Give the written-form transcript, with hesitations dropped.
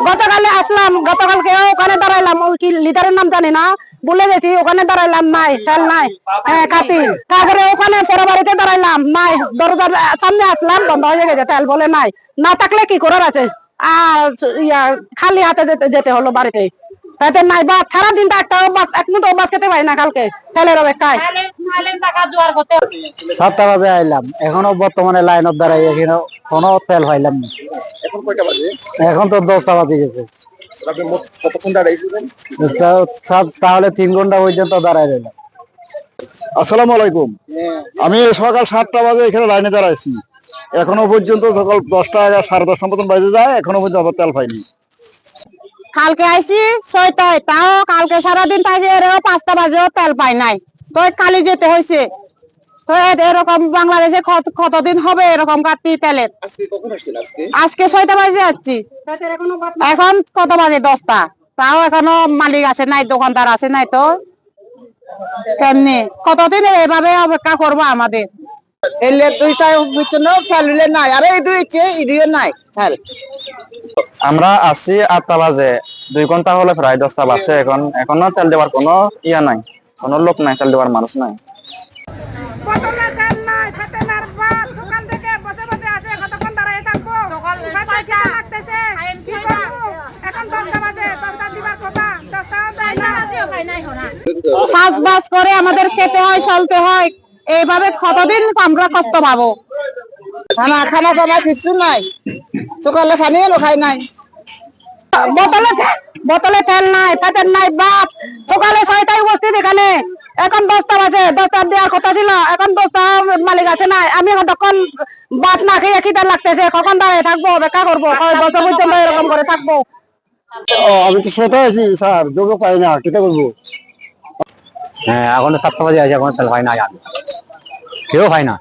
গতকালে আসলাম, গতকালকে ওখানে দাঁড়াইলাম, ওই কি লিডারের নাম জানি না, ভুলে গেছি, ওখানে দাঁড়াইলাম, নাই তেল নাই, কাতি। তারপরে ওখানে পরে বাড়িতে দাঁড়াইলাম, নাই, দরজার সামনে আসলাম, বন্ধ হয়ে গেছে তেল, বলে নাই। না থাকলে কি করার আছে, আর খালি হাতে যেতে হলো বাড়িতে। তাতে নাই বা সারাদিনটা এক মুঠো বাস খেতে পারি না কালকে তেলের অপেক্ষায়। 7টা বাজে আইলাম, এখনো বর্তমানে লাইনত দাঁড়াই, এখানে কোনো তেল পাইলাম না। এখন কয়টা বাজে? এখন তো 10টা বাজে গেছে। আপনি কতক্ষণ দাঁড়াইছিলেন? তাহলে 3 ঘন্টা পর্যন্ত দাঁড়াই রইলাম। আসসালামু আলাইকুম। আমি সকাল 7টা বাজে এখানে লাইনে দাঁড়াইছি, এখনো পর্যন্ত সকাল 10টা 10:30 মতন বাজে যায়, এখনো পর্যন্ত আবার তেল পাইনি। কালকে আইসি 6টায়, তাও কালকে সারাদিন থাকি 5টা বাজেও তেল পাই নাই, তো কালি যেতে হয়েছে। তো এরকম বাংলাদেশে কতদিন হবে এরকম কাটতি তেলের। আজকে 6টা বাজে যাচ্ছি, এখন কত বাজে 10টা, তাও এখনো মালিক আছে নাই, দোকানদার আছে নাই, তো কেমনি কতদিন এভাবে অপেক্ষা করবো আমাদের। এলে 2টায় বিচনো ফেললে নাই, আর এই দুই নাই ফেল। আমরা আসি 8টা বাজে, 2 ঘন্টা হলে প্রায় 10টা বাজে। এখনো তেল দেওয়ার কোনো ইয়া নাই, কোনো লোক নাই, তেল দেওয়ার মানুষ নাই। চাষবাস করে আমাদের খেতে হয়, চলতে হয়, এইভাবে কতদিন আমরা কষ্ট পাবো। খানা জানা কিছু নাই, সকালে পানি এলো খাই নাই, বোতলে তেল নাই, পেটের নাই বাপ। সকালে 6টায় উপস্থিত এখানে, এখন 10টা বাজে, 10টা দেওয়ার কথা ছিল, এখন 10টা মালিক আছে নাই। আমি তখন ভাত না খেয়ে খিদে লাগতেছে, কখন দাঁড়িয়ে থাকবো, অপেক্ষা করবো, কয় বছর পর্যন্ত এরকম করে থাকবো। আমি তো সেটা আছি স্যার, যোগ্য পাই না, কি করবো। হ্যাঁ, এখন 7টা বাজে আছে, এখন তেল পাই না, কেউ পাই না।